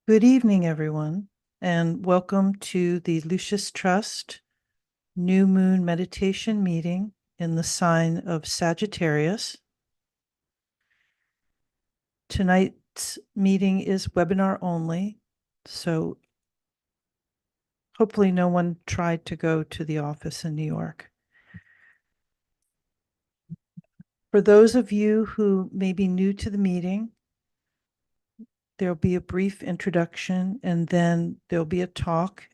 Good evening, everyone, and welcome to the Lucis Trust New Moon Meditation Meeting in the sign of Sagittarius. Tonight's meeting is webinar only, so hopefully no one tried to go to the office in New York. For those of you who may be new to the meeting, there'll be a brief introduction and then there'll be a talk.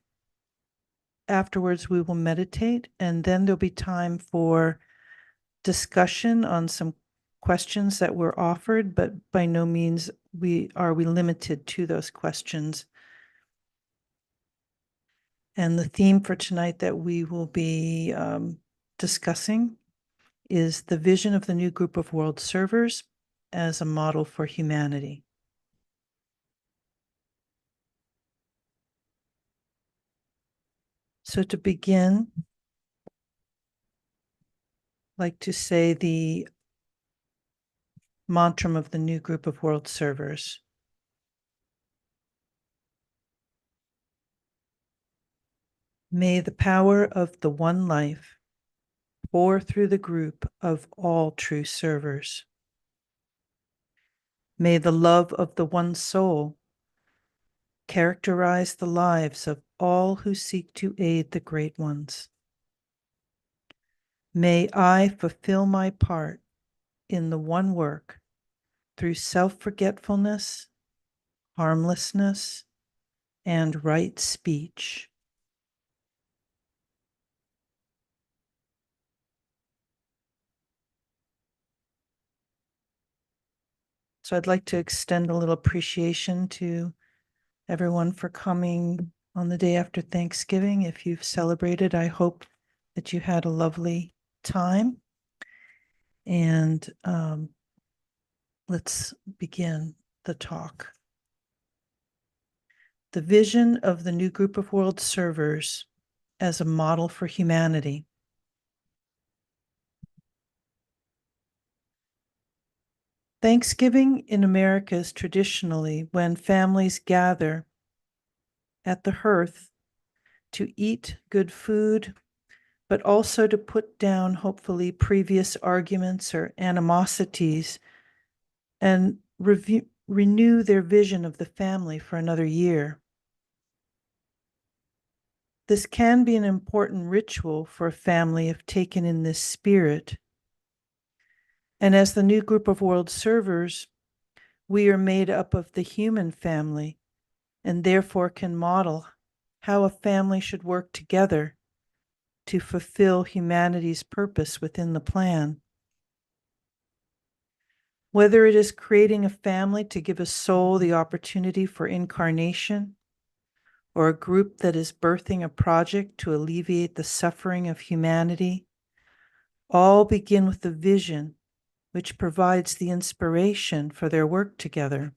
Afterwards, we will meditate, and then there'll be time for discussion on some questions that were offered, but by no means are we limited to those questions. And the theme for tonight that we will be discussing is the vision of the new group of world servers as a model for humanity. So to begin, I'd like to say the mantra of the new group of world servers. May the power of the one life pour through the group of all true servers. May the love of the one soul characterize the lives of all who seek to aid the great ones. May I fulfill my part in the one work through self-forgetfulness, harmlessness, and right speech. So I'd like to extend a little appreciation to everyone for coming on the day after Thanksgiving. If you've celebrated, I hope that you had a lovely time. And let's begin the talk. The vision of the new group of world servers as a model for humanity. Thanksgiving in America is traditionally when families gather at the hearth to eat good food, but also to put down, hopefully, previous arguments or animosities and renew their vision of the family for another year. This can be an important ritual for a family if taken in this spirit. And as the new group of world servers, we are made up of the human family and therefore can model how a family should work together to fulfill humanity's purpose within the plan. Whether it is creating a family to give a soul the opportunity for incarnation, or a group that is birthing a project to alleviate the suffering of humanity, all begin with the vision which provides the inspiration for their work together.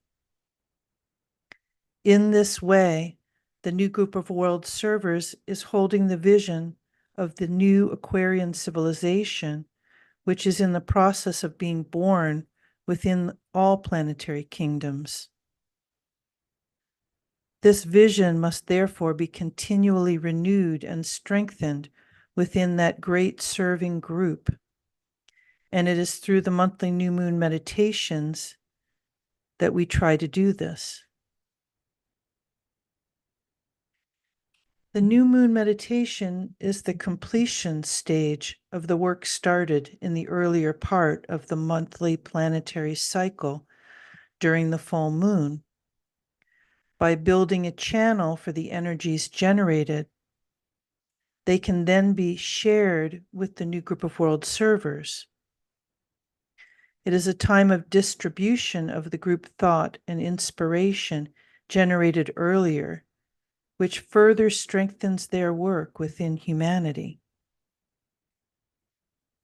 In this way, the new group of world servers is holding the vision of the new Aquarian civilization, which is in the process of being born within all planetary kingdoms. This vision must therefore be continually renewed and strengthened within that great serving group. And it is through the monthly new moon meditations that we try to do this. The new moon meditation is the completion stage of the work started in the earlier part of the monthly planetary cycle during the full moon. By building a channel for the energies generated, they can then be shared with the new group of world servers. It is a time of distribution of the group thought and inspiration generated earlier, which further strengthens their work within humanity.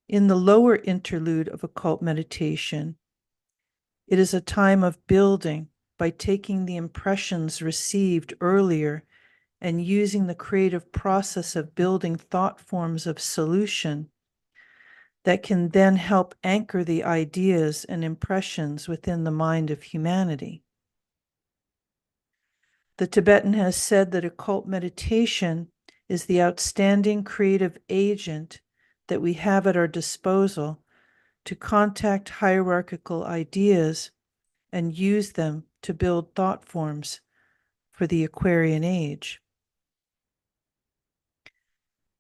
In the lower interlude of occult meditation, it is a time of building by taking the impressions received earlier and using the creative process of building thought forms of solution that can then help anchor the ideas and impressions within the mind of humanity. The Tibetan has said that occult meditation is the outstanding creative agent that we have at our disposal to contact hierarchical ideas and use them to build thought forms for the Aquarian age.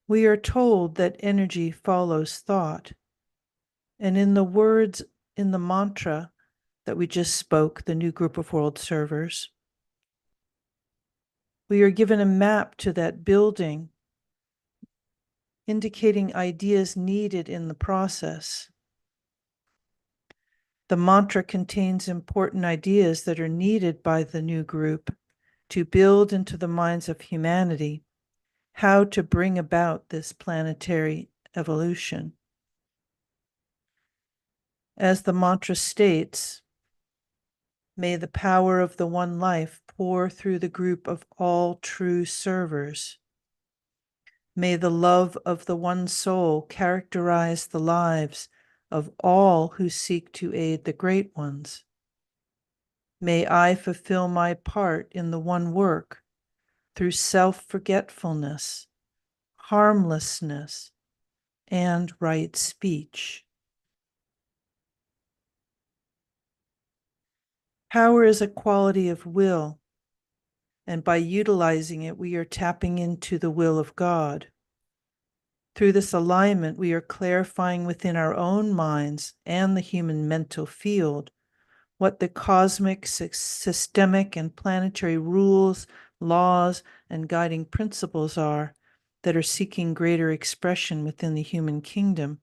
We are told that energy follows thought, and in the words in the mantra that we just spoke, the new group of world servers, we are given a map to that building, indicating ideas needed in the process. The mantra contains important ideas that are needed by the new group to build into the minds of humanity how to bring about this planetary evolution. As the mantra states, may the power of the one life pour through the group of all true servers. May the love of the one soul characterize the lives of all who seek to aid the great ones. May I fulfill my part in the one work through self-forgetfulness, harmlessness, and right speech. Power is a quality of will, and by utilizing it, we are tapping into the will of God. Through this alignment, we are clarifying within our own minds and the human mental field what the cosmic, systemic, and planetary rules, laws, and guiding principles are that are seeking greater expression within the human kingdom.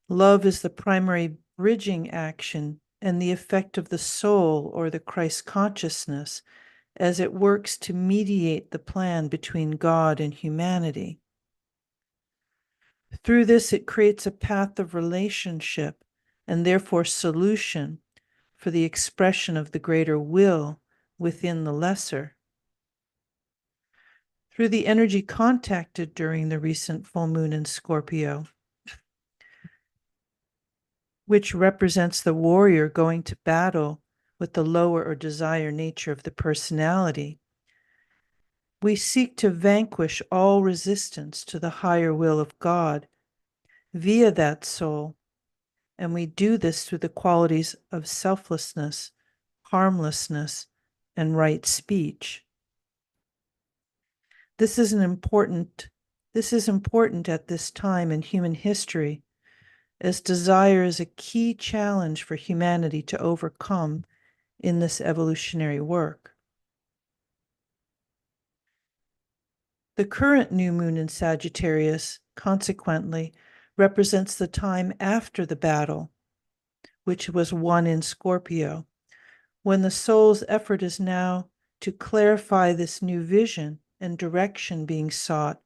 Love is the primary bridging action and the effect of the soul or the Christ consciousness as it works to mediate the plan between God and humanity. Through this, it creates a path of relationship and therefore solution for the expression of the greater will within the lesser. Through the energy contacted during the recent full moon in Scorpio, which represents the warrior going to battle with the lower or desire nature of the personality, we seek to vanquish all resistance to the higher will of God via that soul, and we do this through the qualities of selflessness, harmlessness, and right speech. This is important at this time in human history, as desire is a key challenge for humanity to overcome in this evolutionary work. The current new moon in Sagittarius, consequently, represents the time after the battle, which was won in Scorpio, when the soul's effort is now to clarify this new vision and direction being sought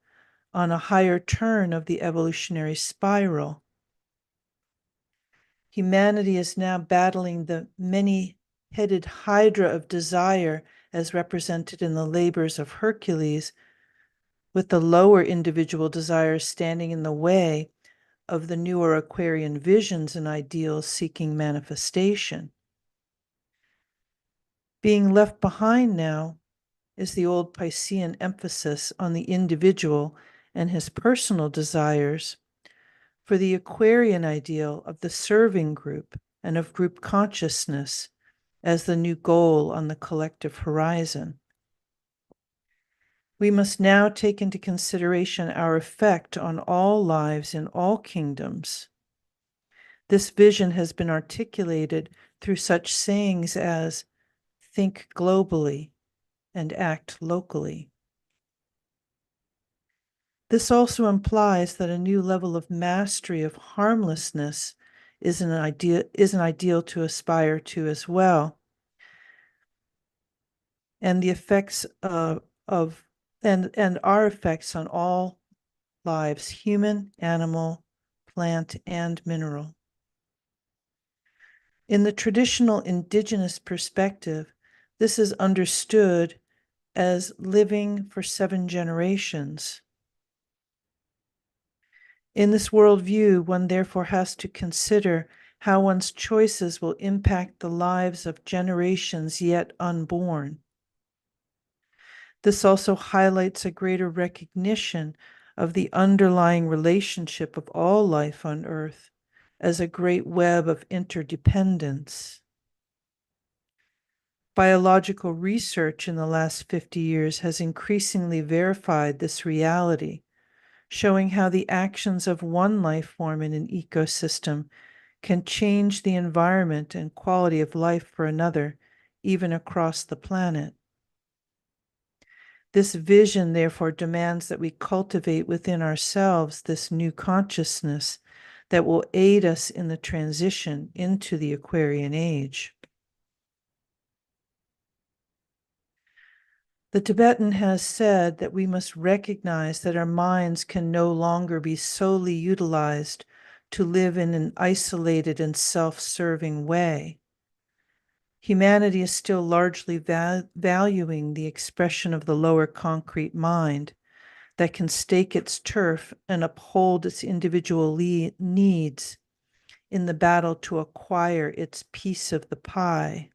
on a higher turn of the evolutionary spiral. Humanity is now battling the many-headed hydra of desire as represented in the labors of Hercules, with the lower individual desires standing in the way of the newer Aquarian visions and ideals seeking manifestation. Being left behind now is the old Piscean emphasis on the individual and his personal desires, for the Aquarian ideal of the serving group and of group consciousness as the new goal on the collective horizon. We must now take into consideration our effect on all lives in all kingdoms. This vision has been articulated through such sayings as think globally and act locally. This also implies that a new level of mastery of harmlessness is an ideal to aspire to as well. And the effects and our effects on all lives, human, animal, plant, and mineral. In the traditional indigenous perspective, this is understood as living for 7 generations. In this worldview, one therefore has to consider how one's choices will impact the lives of generations yet unborn. This also highlights a greater recognition of the underlying relationship of all life on Earth as a great web of interdependence. Biological research in the last 50 years has increasingly verified this reality, showing how the actions of one life form in an ecosystem can change the environment and quality of life for another, even across the planet. This vision, therefore, demands that we cultivate within ourselves this new consciousness that will aid us in the transition into the Aquarian age. The Tibetan has said that we must recognize that our minds can no longer be solely utilized to live in an isolated and self-serving way. Humanity is still largely valuing the expression of the lower concrete mind that can stake its turf and uphold its individual needs in the battle to acquire its piece of the pie.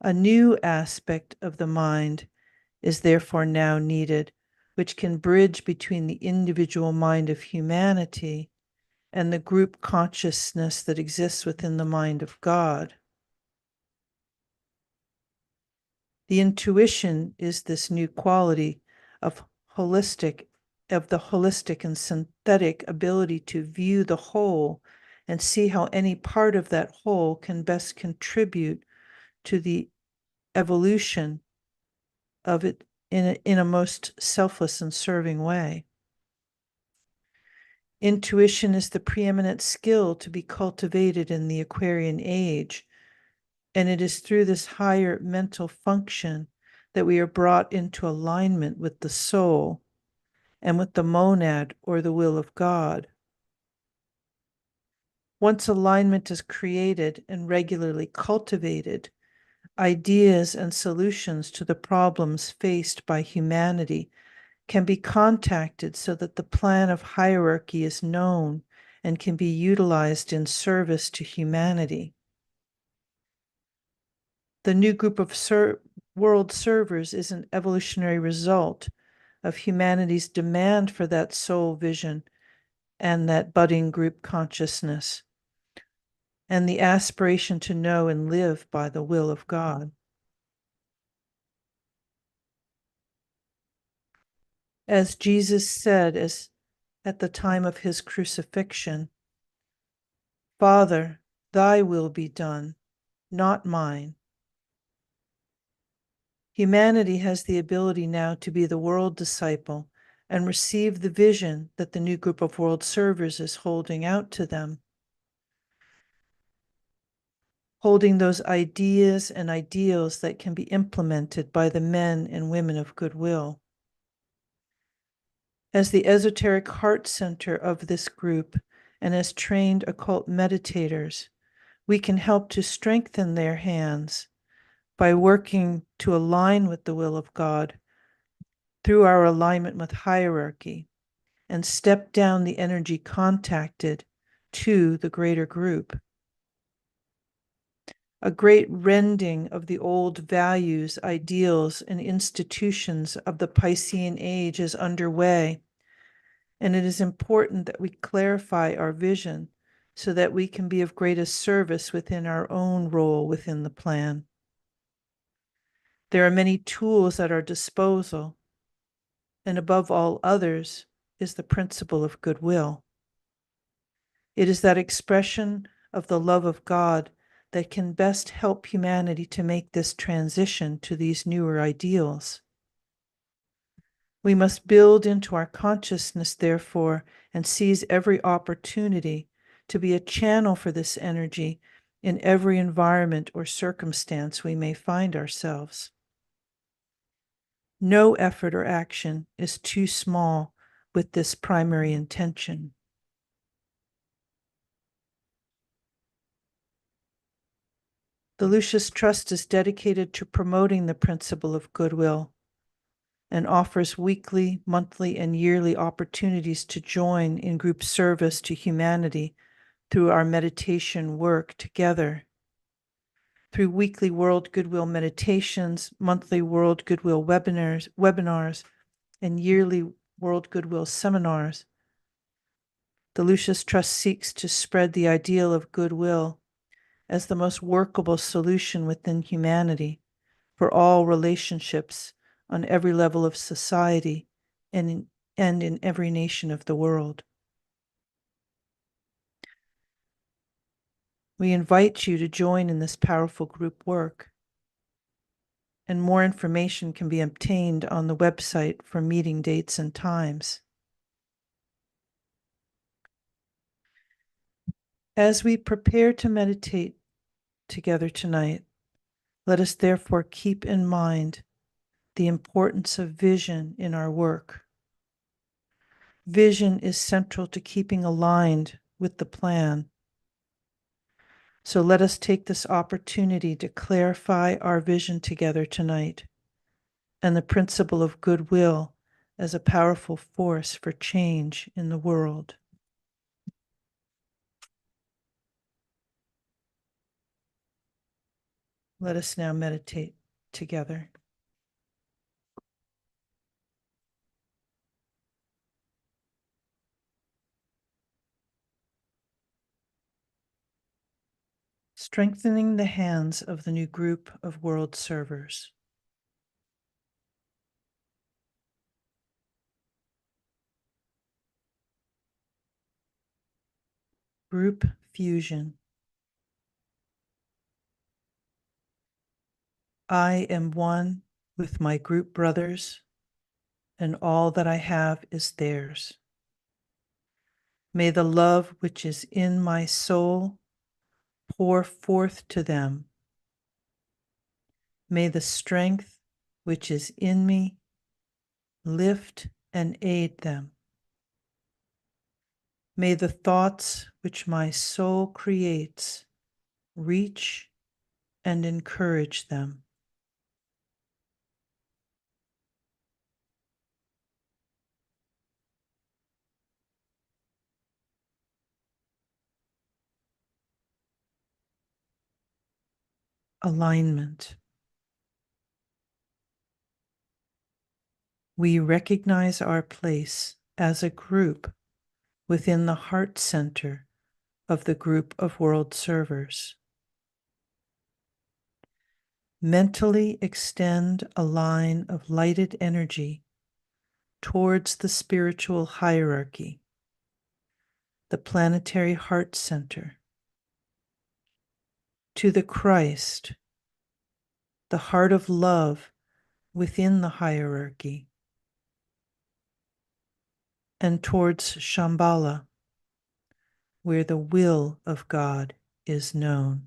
A new aspect of the mind is therefore now needed, which can bridge between the individual mind of humanity and the group consciousness that exists within the mind of God. The intuition is this new quality of the holistic and synthetic ability to view the whole and see how any part of that whole can best contribute to the evolution of it in a most selfless and serving way. Intuition is the preeminent skill to be cultivated in the Aquarian age, and it is through this higher mental function that we are brought into alignment with the soul and with the monad or the will of God. Once alignment is created and regularly cultivated, ideas and solutions to the problems faced by humanity can be contacted so that the plan of hierarchy is known and can be utilized in service to humanity. The new group of world servers is an evolutionary result of humanity's demand for that soul vision and that budding group consciousness, and the aspiration to know and live by the will of God. As Jesus said at the time of his crucifixion, "Father, thy will be done, not mine." Humanity has the ability now to be the world disciple and receive the vision that the new group of world servers is holding out to them. Holding those ideas and ideals that can be implemented by the men and women of goodwill. As the esoteric heart center of this group and as trained occult meditators, we can help to strengthen their hands by working to align with the will of God through our alignment with hierarchy and step down the energy contacted to the greater group. A great rending of the old values, ideals, and institutions of the Piscean age is underway, and it is important that we clarify our vision so that we can be of greatest service within our own role within the plan. There are many tools at our disposal, and above all others is the principle of goodwill. It is that expression of the love of God that can best help humanity to make this transition to these newer ideals. We must build into our consciousness, therefore, and seize every opportunity to be a channel for this energy in every environment or circumstance we may find ourselves. No effort or action is too small with this primary intention. The Lucis Trust is dedicated to promoting the principle of goodwill and offers weekly, monthly, and yearly opportunities to join in group service to humanity through our meditation work together. through weekly World Goodwill meditations, monthly World Goodwill webinars, and yearly World Goodwill seminars, the Lucis Trust seeks to spread the ideal of goodwill as the most workable solution within humanity for all relationships on every level of society and in every nation of the world. We invite you to join in this powerful group work, and more information can be obtained on the website for meeting dates and times. As we prepare to meditate together tonight, let us therefore keep in mind the importance of vision in our work. Vision is central to keeping aligned with the plan. So let us take this opportunity to clarify our vision together tonight and the principle of goodwill as a powerful force for change in the world. Let us now meditate together. Strengthening the hands of the new group of world servers. Group fusion. I am one with my group brothers, and all that I have is theirs. May the love which is in my soul pour forth to them. May the strength which is in me lift and aid them. May the thoughts which my soul creates reach and encourage them. Alignment. We recognize our place as a group within the heart center of the group of world servers. Mentally extend a line of lighted energy towards the spiritual hierarchy, the planetary heart center, to the Christ, the heart of love within the hierarchy, and towards Shambhala, where the will of God is known.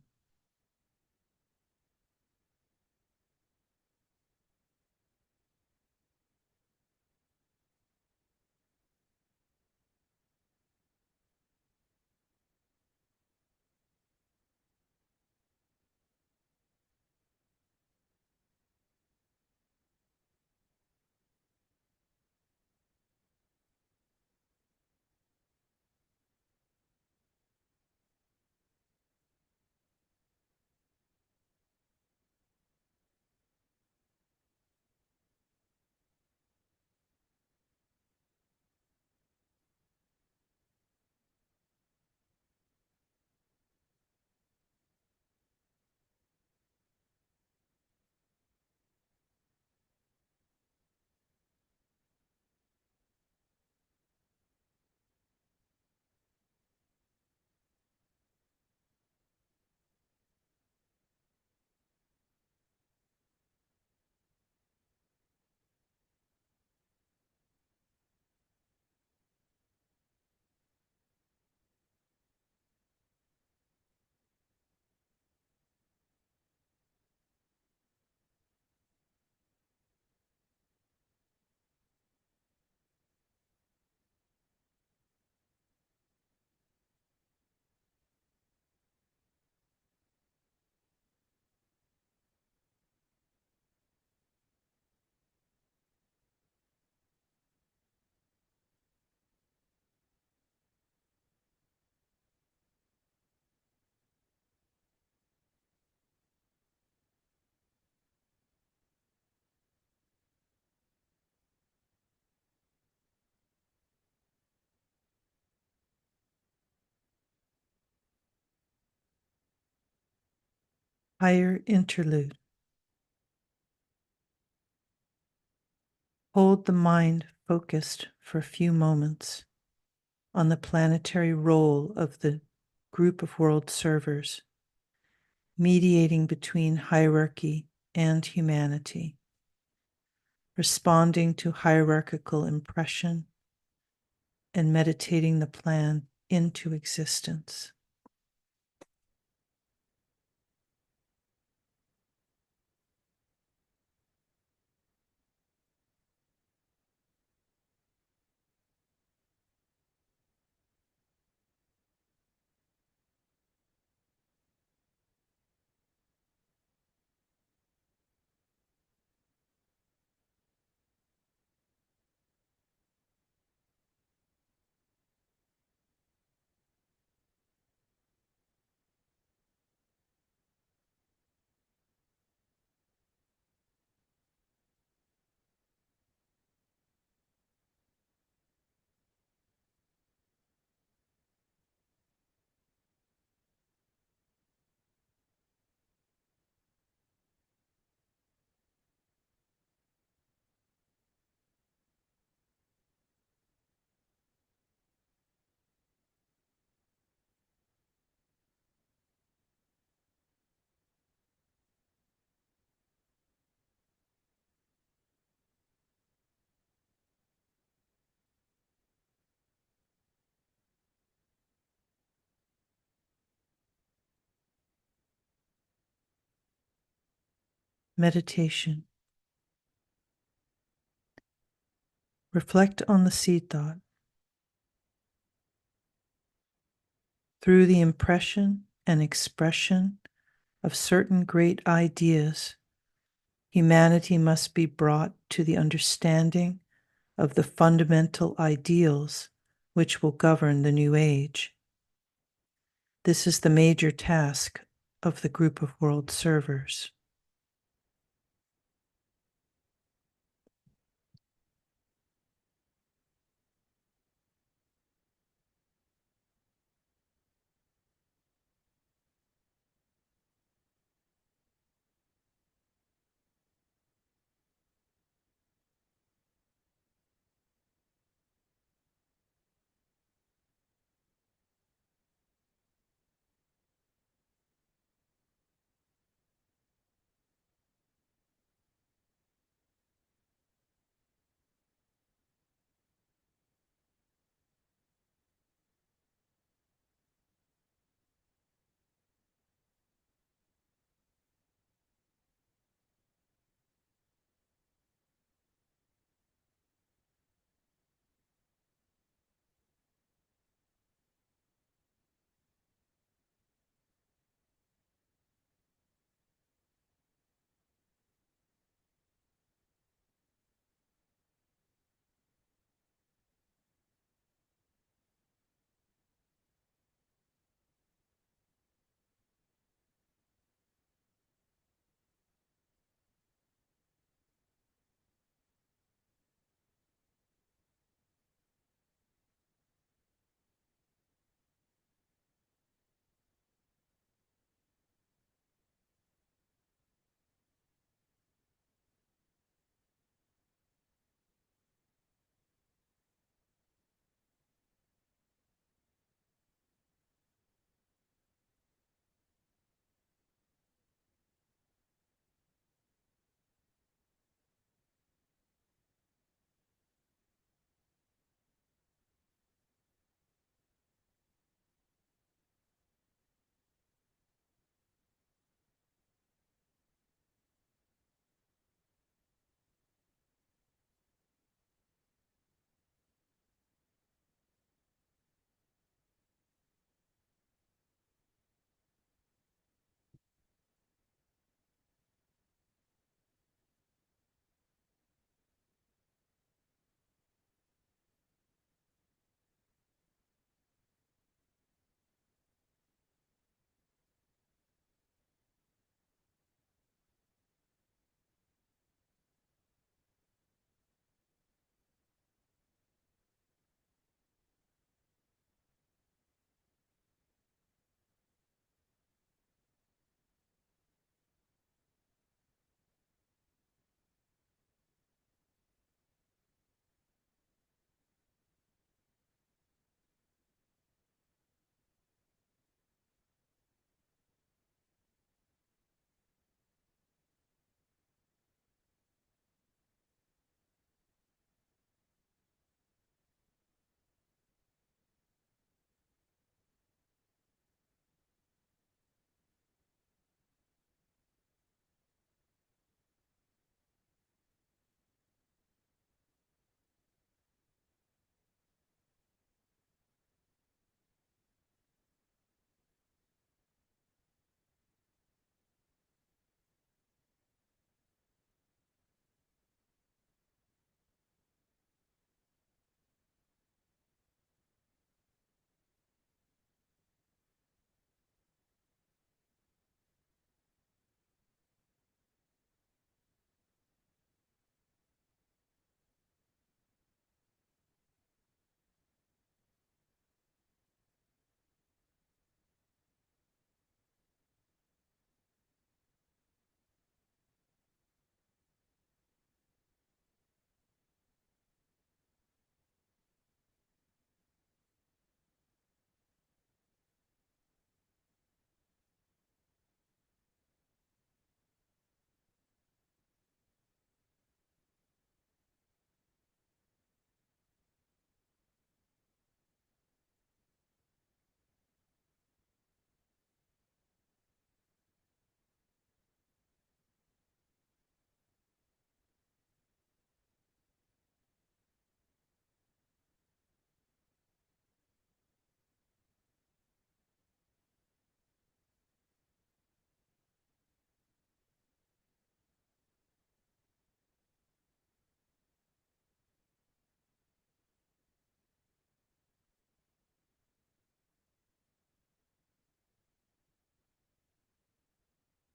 Higher interlude. Hold the mind focused for a few moments on the planetary role of the group of world servers, mediating between hierarchy and humanity, responding to hierarchical impression, and meditating the plan into existence. Meditation. Reflect on the seed thought. Through the impression and expression of certain great ideas, humanity must be brought to the understanding of the fundamental ideals which will govern the new age. This is the major task of the group of world servers.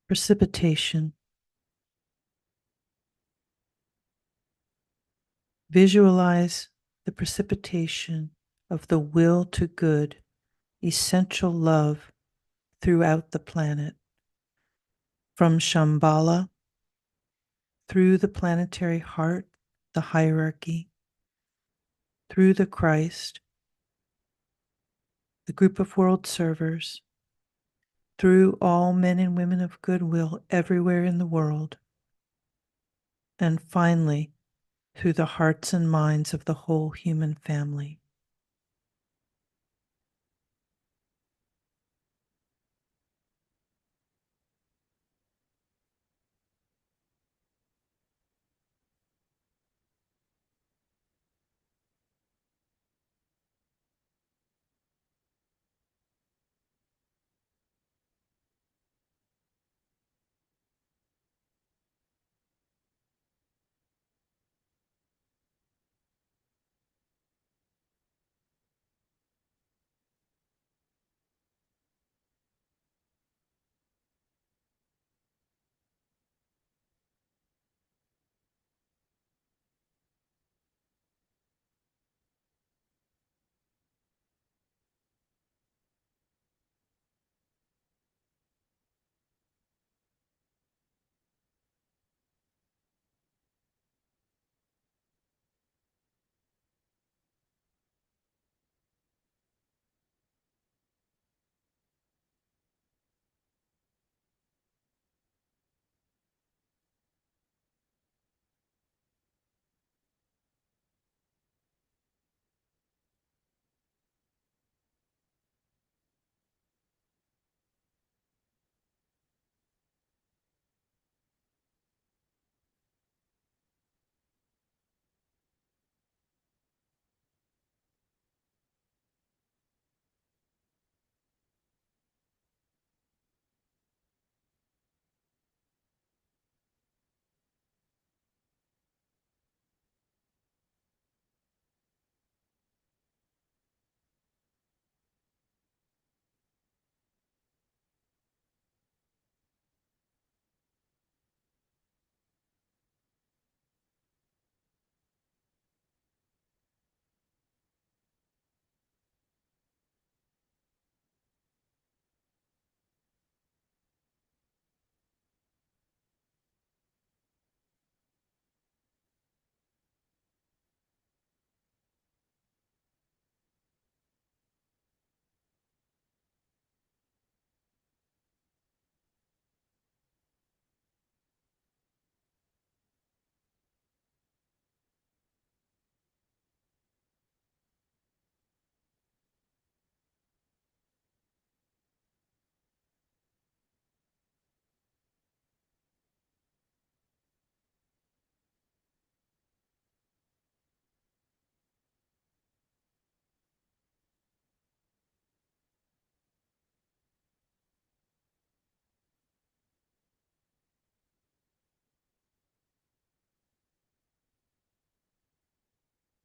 Precipitation. Visualize the precipitation of the will to good, essential love throughout the planet, from Shambhala through the planetary heart, the hierarchy, through the Christ, the group of world servers, through all men and women of goodwill everywhere in the world, and finally, through the hearts and minds of the whole human family.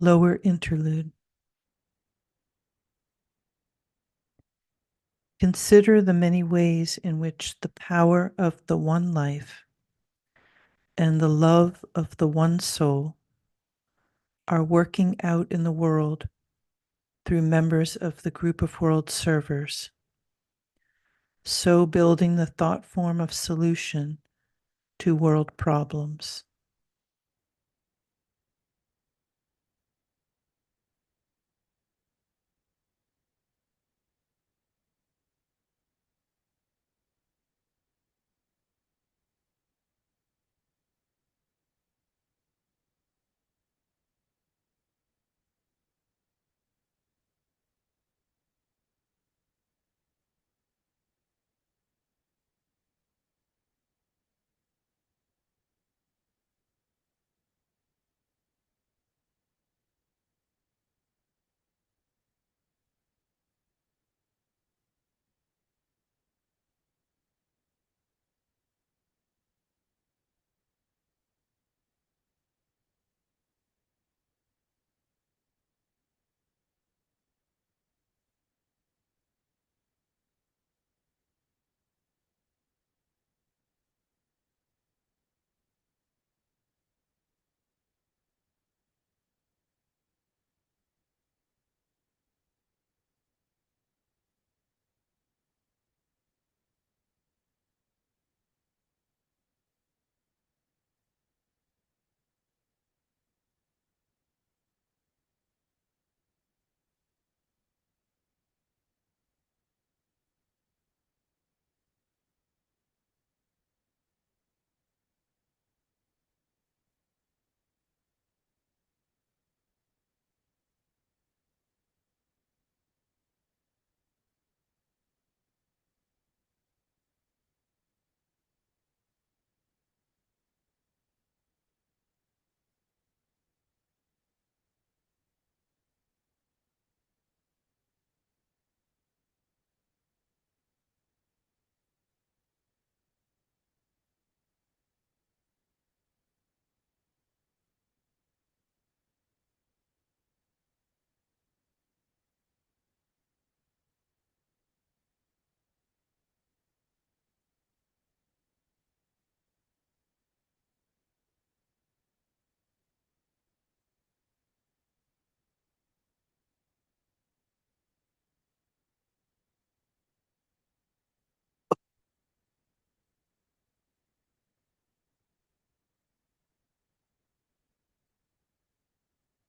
Lower interlude. Consider the many ways in which the power of the one life and the love of the one soul are working out in the world through members of the group of world servers, so building the thought form of solution to world problems.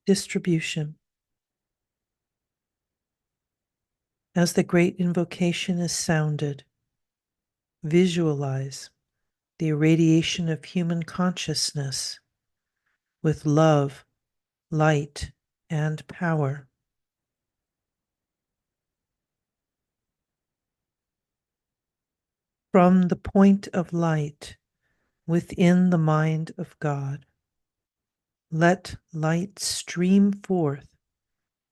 Distribution. As the great invocation is sounded, visualize the irradiation of human consciousness with love, light, and power. From the point of light within the mind of God, let light stream forth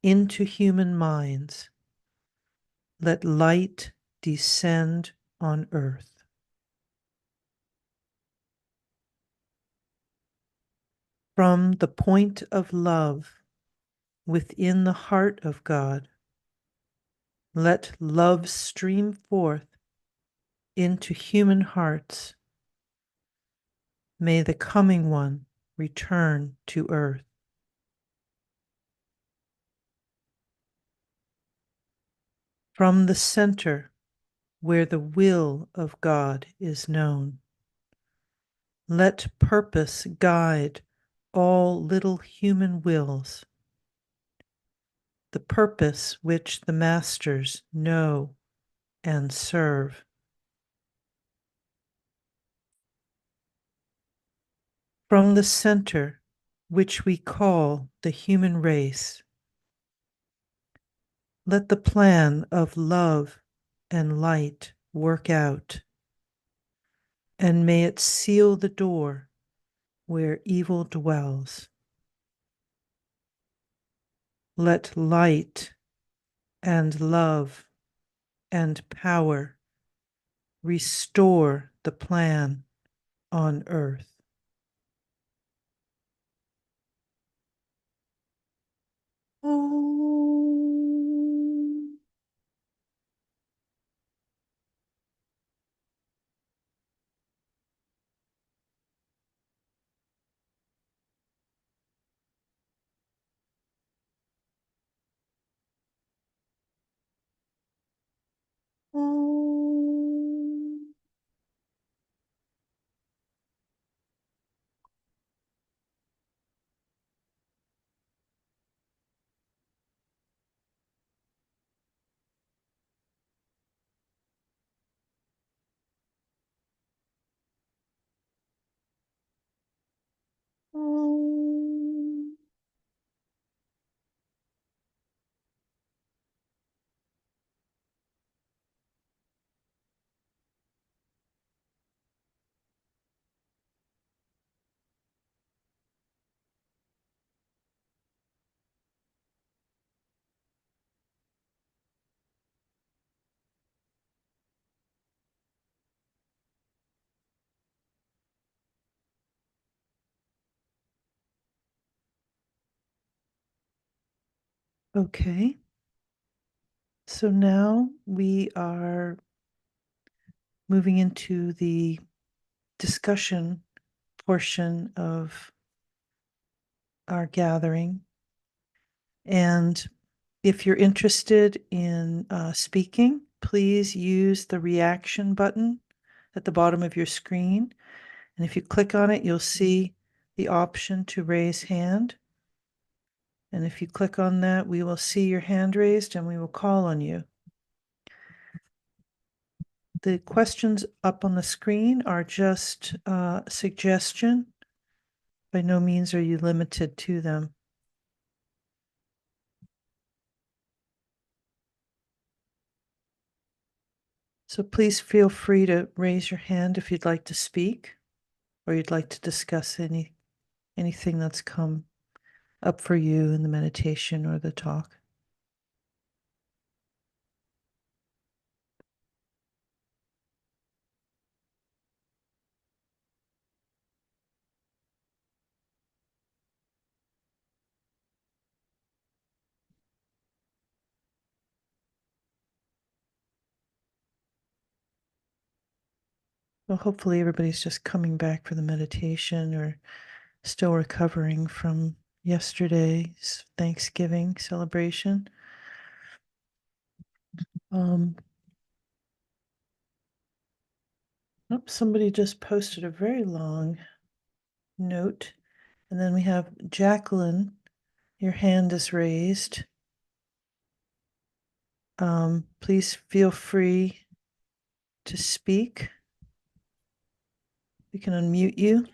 into human minds. Let light descend on earth. From the point of love within the heart of God, let love stream forth into human hearts. May the coming one return to earth. From the center where the will of God is known, let purpose guide all little human wills, the purpose which the masters know and serve. From the center which we call the human race, let the plan of love and light work out, and may it seal the door where evil dwells. Let light and love and power restore the plan on earth. Om. Om. Om. Okay, so now we are moving into the discussion portion of our gathering. And if you're interested in speaking, please use the reaction button at the bottom of your screen. And if you click on it, you'll see the option to raise hand. And if you click on that, we will see your hand raised and we will call on you. The questions up on the screen are just a suggestion. By no means are you limited to them. So please feel free to raise your hand if you'd like to speak or you'd like to discuss anything that's come up for you in the meditation or the talk. Well, hopefully everybody's just coming back for the meditation or still recovering from yesterday's Thanksgiving celebration. Oh, somebody just posted a very long note. And then we have Jacqueline Your hand is raised. Please feel free to speak. We can unmute you.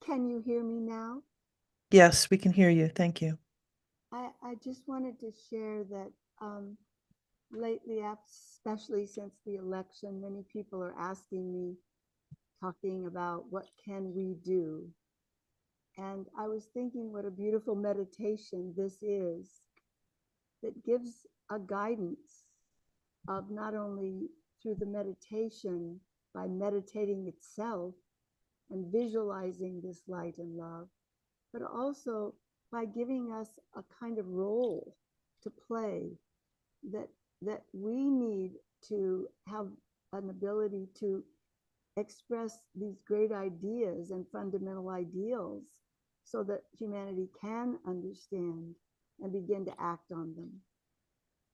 Can you hear me now? Yes, we can hear you. Thank you. I just wanted to share that lately, especially since the election, many people are asking me, talking about what can we do? And I was thinking what a beautiful meditation this is that gives a guidance of not only through the meditation by meditating itself and visualizing this light and love, but also by giving us a kind of role to play that that we need to have an ability to express these great ideas and fundamental ideals so that humanity can understand and begin to act on them.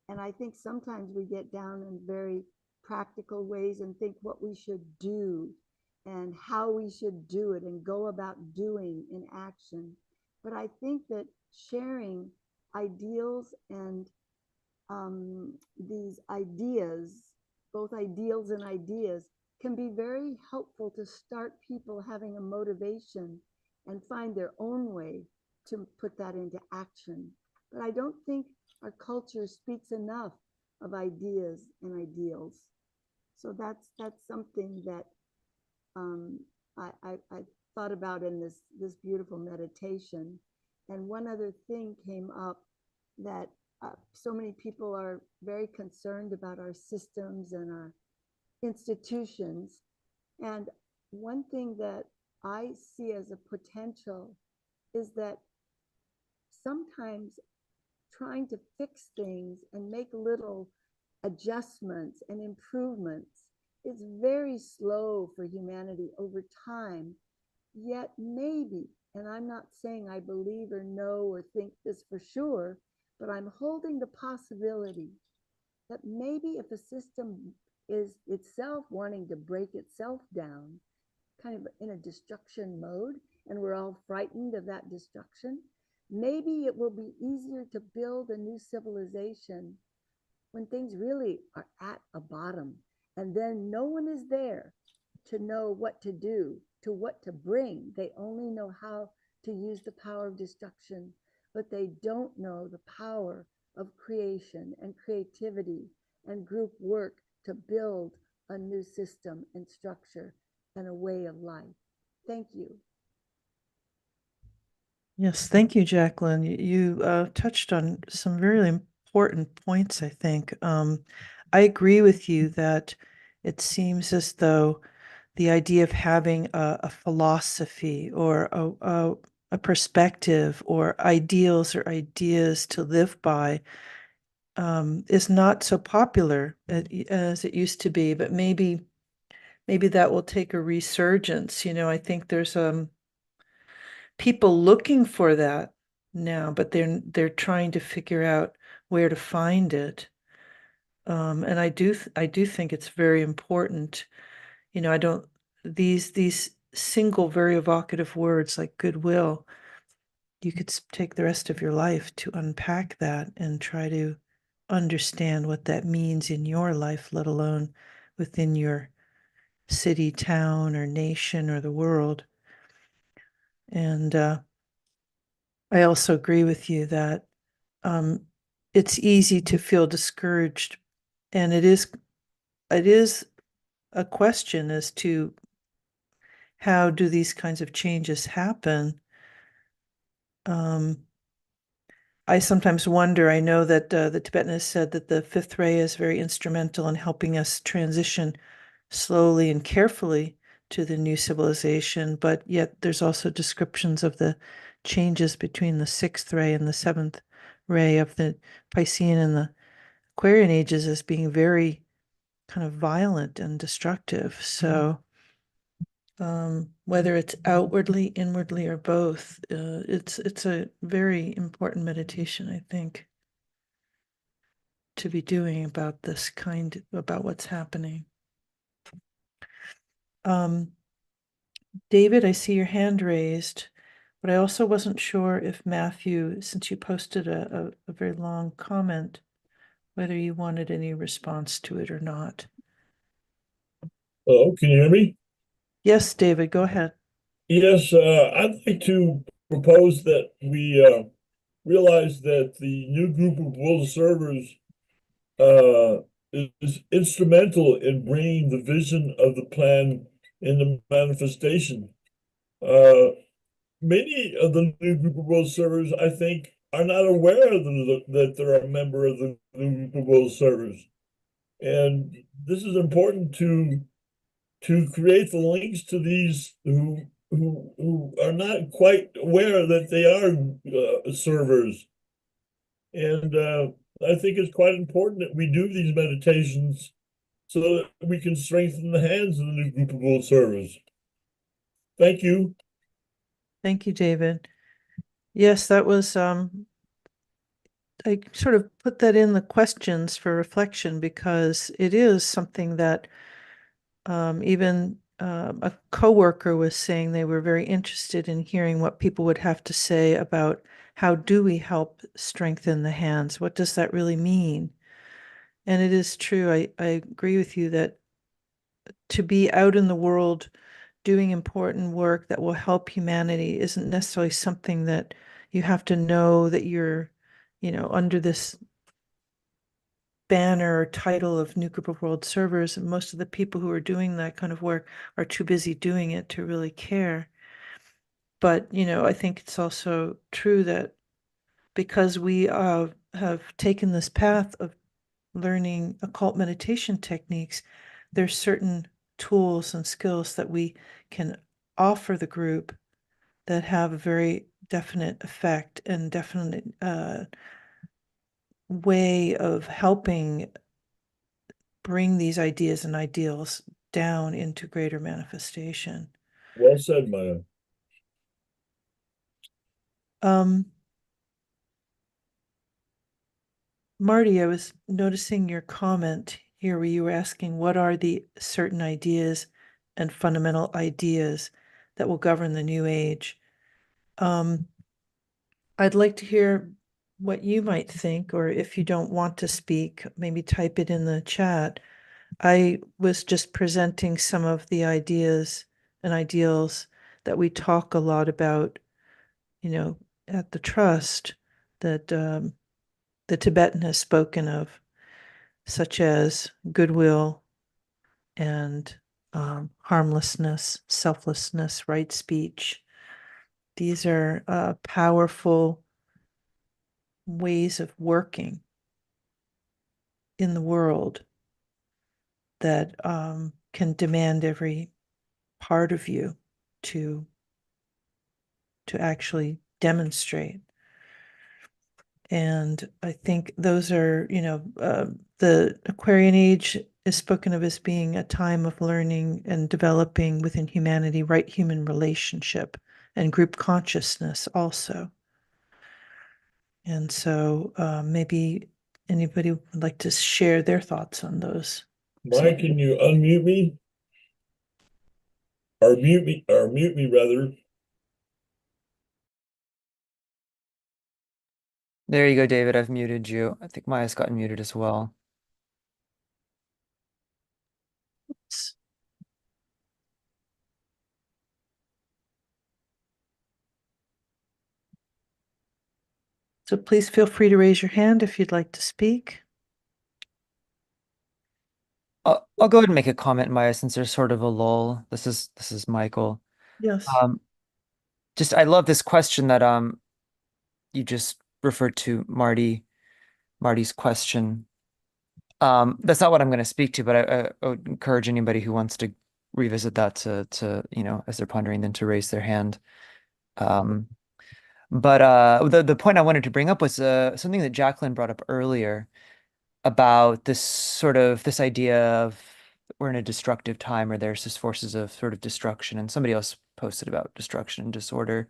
And I think sometimes we get down in very practical ways and think what we should do and how we should do it and go about doing in action. But I think that sharing ideals and these ideas, both ideals and ideas, can be very helpful to start people having a motivation and find their own way to put that into action. But I don't think our culture speaks enough of ideas and ideals. So that's something that um, I thought about in this beautiful meditation. And one other thing came up that so many people are very concerned about our systems and our institutions. And one thing that I see as a potential is that sometimes trying to fix things and make little adjustments and improvements is very slow for humanity over time. Yet maybe, and I'm not saying I believe or know or think this for sure, but I'm holding the possibility that maybe if a system is itself wanting to break itself down, kind of in a destruction mode, and we're all frightened of that destruction, maybe it will be easier to build a new civilization when things really are at a bottom, and then no one is there to know what to do, to what to bring. They only know how to use the power of destruction, but they don't know the power of creation and creativity and group work to build a new system and structure and a way of life. Thank you. Yes, thank you, Jacqueline. You touched on some very important points, I think. I agree with you that it seems as though the idea of having a philosophy or a perspective or ideals or ideas to live by is not so popular as it used to be, but maybe that will take a resurgence. I think there's people looking for that now, but they're trying to figure out where to find it. And I do think it's very important. I don't these single very evocative words like goodwill. You could take the rest of your life to unpack that and try to understand what that means in your life, let alone within your city, town, or nation, or the world. And I also agree with you that um, it's easy to feel discouraged, and it is a question as to how do these kinds of changes happen. I sometimes wonder. I know that the Tibetan has said that the fifth ray is very instrumental in helping us transition slowly and carefully to the new civilization, but yet there's also descriptions of the changes between the sixth ray and the seventh ray of the Piscean and the Aquarian ages as being very kind of violent and destructive. So whether it's outwardly, inwardly, or both, it's a very important meditation, I think, to be doing about what's happening. David, I see your hand raised. But I also wasn't sure if Matthew, since you posted a very long comment, whether you wanted any response to it or not. Hello, can you hear me? Yes, David, go ahead. Yes, I'd like to propose that we realize that the new group of world servers uh, is instrumental in bringing the vision of the plan into manifestation. Uh, Many of the new group of world servers, I think, are not aware that they're a member of the new group of world servers. And this is important to create the links to these who are not quite aware that they are servers. And I think it's quite important that we do these meditations so that we can strengthen the hands of the new group of world servers. Thank you. Thank you, David. Yes, that was I sort of put that in the questions for reflection because it is something that even a coworker was saying they were very interested in hearing what people would have to say about how do we help strengthen the hands? What does that really mean? And it is true. I agree with you that to be out in the world doing important work that will help humanity isn't necessarily something that you have to know that you're, under this banner or title of New Group of World Servers. And most of the people who are doing that kind of work are too busy doing it to really care. But, I think it's also true that because we have taken this path of learning occult meditation techniques, there's certain tools and skills that we can offer the group that have a very definite effect and definite way of helping bring these ideas and ideals down into greater manifestation. Well said, Maya. Marty, I was noticing your comment here where you were asking what are the certain ideas and fundamental ideas that will govern the new age. I'd like to hear what you might think, or if you don't want to speak, maybe type it in the chat. I was just presenting some of the ideas and ideals that we talk a lot about, at the trust that the Tibetan has spoken of, such as goodwill and harmlessness, selflessness, right speech. These are powerful ways of working in the world that can demand every part of you to actually demonstrate. And I think those are, the Aquarian age is spoken of as being a time of learning and developing within humanity right human relationship and group consciousness also. And so maybe anybody would like to share their thoughts on those. Maya, can you unmute me? Or mute me rather. There you go, David. I've muted you. I think Maya's gotten muted as well. So please feel free to raise your hand if you'd like to speak. I'll go ahead and make a comment, Maya, since there's sort of a lull. This is Michael. Yes. Just I love this question that you just referred to, Marty's question. That's not what I'm going to speak to, but I would encourage anybody who wants to revisit that to as they're pondering, then to raise their hand. But the point I wanted to bring up was something that Jacqueline brought up earlier about this idea of we're in a destructive time, or there's this forces of sort of destruction, and somebody else posted about destruction and disorder,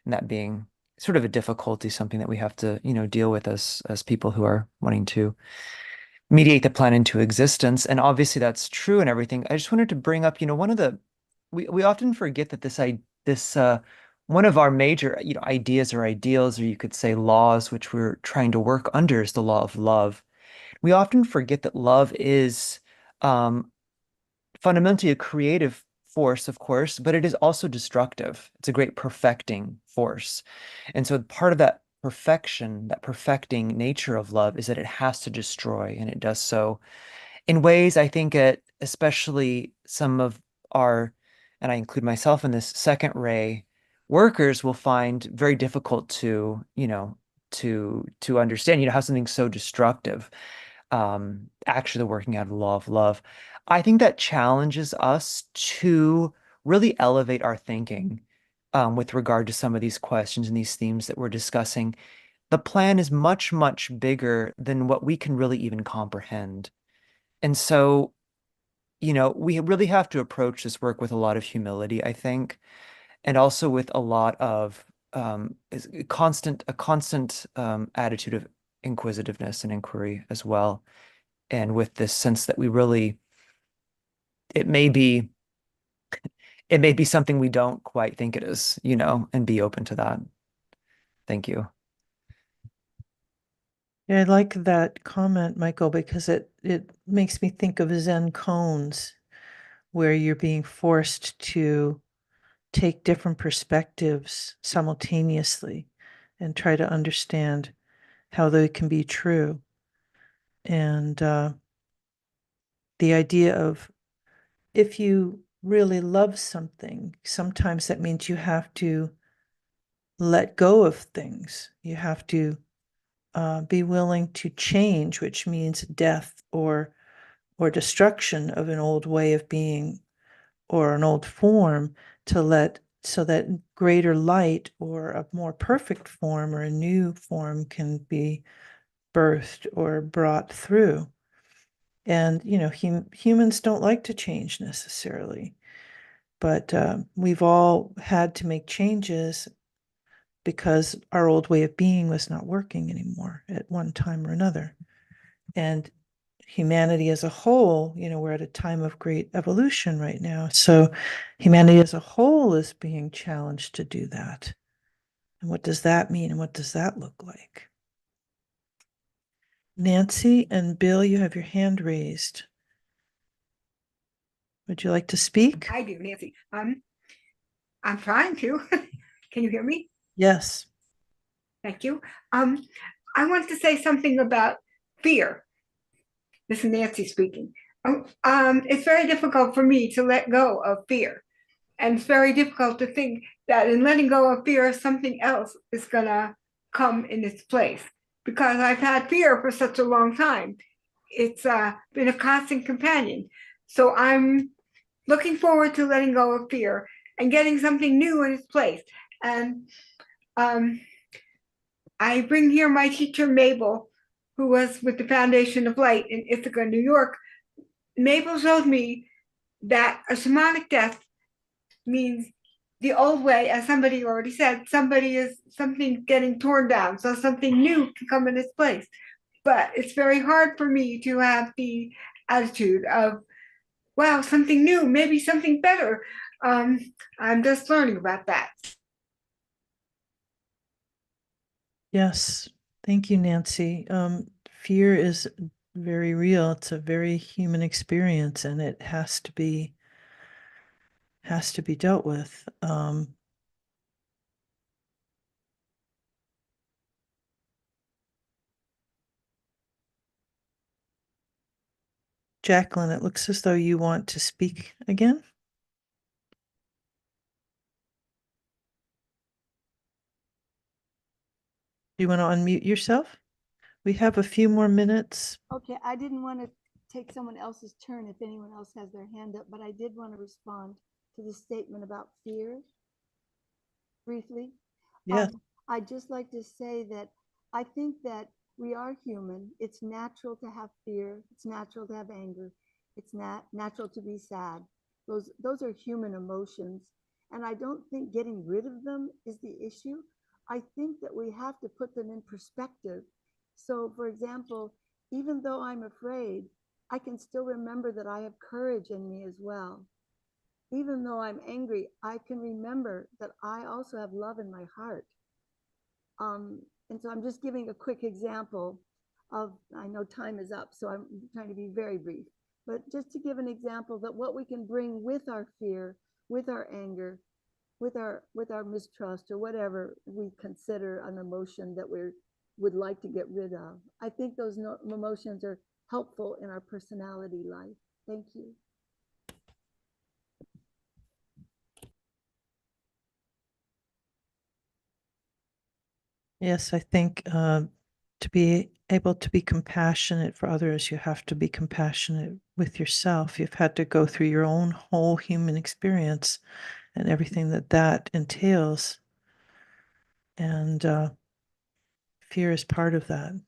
and that being sort of a difficulty, something that we have to deal with as people who are wanting to mediate the plan into existence. And obviously that's true and everything. I just wanted to bring up, one of the we often forget that this one of our major, ideas or ideals, or you could say laws, which we're trying to work under is the law of love. We often forget that love is um, fundamentally a creative force, of course, but it is also destructive. It's a great perfecting force. And so part of that perfection, that perfecting nature of love is that it has to destroy, and it does so in ways I think that especially some of our, and I include myself in this, second ray workers will find very difficult to, to understand, how something so destructive, actually the working out of the law of love. I think that challenges us to really elevate our thinking, with regard to some of these questions and these themes that we're discussing. The plan is much, much bigger than what we can really even comprehend. And so, we really have to approach this work with a lot of humility, I think, and also with a lot of a constant attitude of inquisitiveness and inquiry as well. And with this sense that we really, it may be, it may be something we don't quite think it is, and be open to that. Thank you. Yeah, I like that comment, Michael, because it makes me think of Zen koans, where you're being forced to take different perspectives simultaneously and try to understand how they can be true. And the idea of, if you really love something, sometimes that means you have to let go of things. You have to be willing to change, which means death or destruction of an old way of being or an old form, so that greater light or a more perfect form or a new form can be birthed or brought through. And humans don't like to change necessarily, but we've all had to make changes because our old way of being was not working anymore at one time or another. And humanity as a whole, we're at a time of great evolution right now. So humanity as a whole is being challenged to do that. And what does that mean? And what does that look like? Nancy and Bill, you have your hand raised. Would you like to speak? I do, Nancy. I'm trying to. Can you hear me? Yes. Thank you. I want to say something about fear. This is Nancy speaking. It's very difficult for me to let go of fear. And it's very difficult to think that in letting go of fear, something else is going to come in its place. Because I've had fear for such a long time. It's been a constant companion. So I'm looking forward to letting go of fear and getting something new in its place. And I bring here my teacher, Mabel, who was with the Foundation of Light in Ithaca, New York. Mabel showed me that a shamanic death means the old way, as somebody already said, something getting torn down, so something new can come in its place. But it's very hard for me to have the attitude of, wow, something new, maybe something better. I'm just learning about that. Yes. Thank you, Nancy. Fear is very real. It's a very human experience, and it has to be dealt with. Jacqueline, it looks as though you want to speak again. Do you want to unmute yourself? We have a few more minutes. Okay, I didn't want to take someone else's turn if anyone else has their hand up, but I did want to respond to the statement about fear briefly. Yes. I'd just like to say that I think that we are human. It's natural to have fear. It's natural to have anger. It's natural to be sad. Those are human emotions. And I don't think getting rid of them is the issue. I think that we have to put them in perspective. So, for example, even though I'm afraid, I can still remember that I have courage in me as well. even though I'm angry, I can remember that I also have love in my heart. And so I'm just giving a quick example of, I know time is up, so I'm trying to be very brief, but just to give an example that what we can bring with our fear, with our anger, with our mistrust, or whatever we consider an emotion that we would like to get rid of. I think those emotions are helpful in our personality life. Thank you. Yes, I think to be able to be compassionate for others, you have to be compassionate with yourself. You've had to go through your own whole human experience and everything that that entails. And fear is part of that.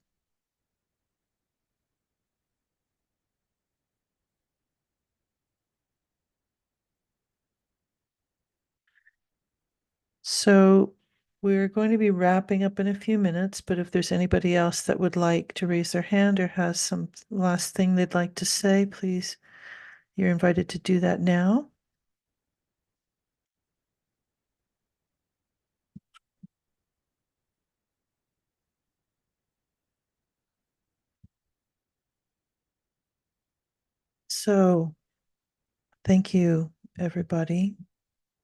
So we're going to be wrapping up in a few minutes, but if there's anybody else that would like to raise their hand or has some last thing they'd like to say, please, you're invited to do that now. So thank you, everybody,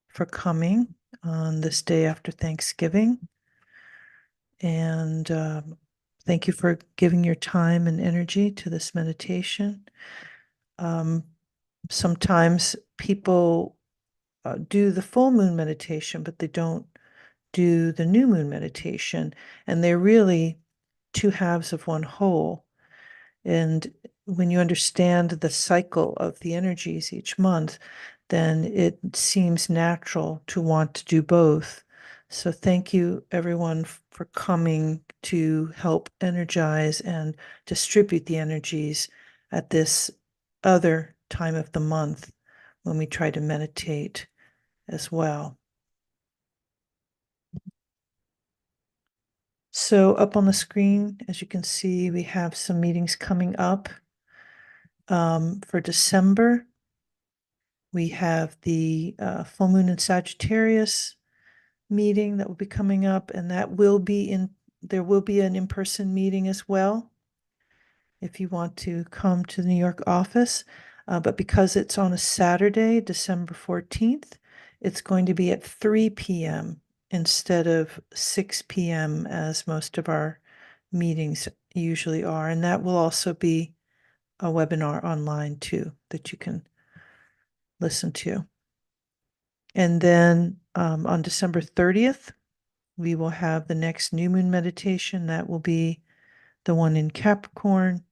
for coming on this day after Thanksgiving. And thank you for giving your time and energy to this meditation. Sometimes people do the full moon meditation, but they don't do the new moon meditation. And they're really two halves of one whole. And when you understand the cycle of the energies each month, then it seems natural to want to do both. So thank you, everyone, for coming to help energize and distribute the energies at this other time of the month when we try to meditate as well. So up on the screen, as you can see, we have some meetings coming up. For December, we have the full moon in Sagittarius meeting that will be coming up, and that will be there will be an in-person meeting as well if you want to come to the New York office. But because it's on a Saturday, December 14th, it's going to be at 3 p.m. instead of 6 p.m. as most of our meetings usually are. And that will also be a webinar online too that you can listen to. And then on December 30th, we will have the next new moon meditation. That will be the one in Capricorn.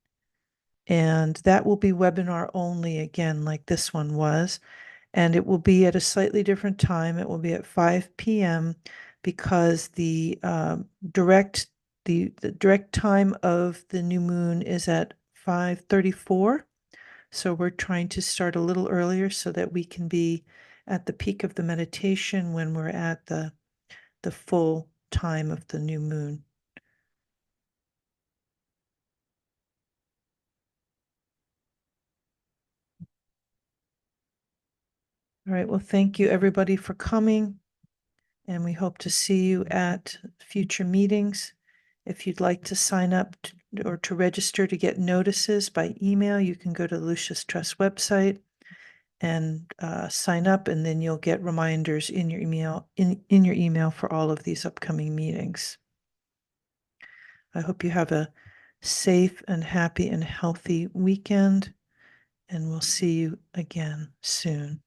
And that will be webinar only again, like this one was. And it will be at a slightly different time. It will be at 5 p.m. because the direct time of the new moon is at 5:34. So we're trying to start a little earlier so that we can be at the peak of the meditation when we're at the full time of the new moon. All right, well, thank you everybody for coming, and we hope to see you at future meetings. If you'd like to sign up or to register to get notices by email, you can go to the Lucis Trust website and sign up, and then you'll get reminders in your email for all of these upcoming meetings. I hope you have a safe and happy and healthy weekend, and we'll see you again soon.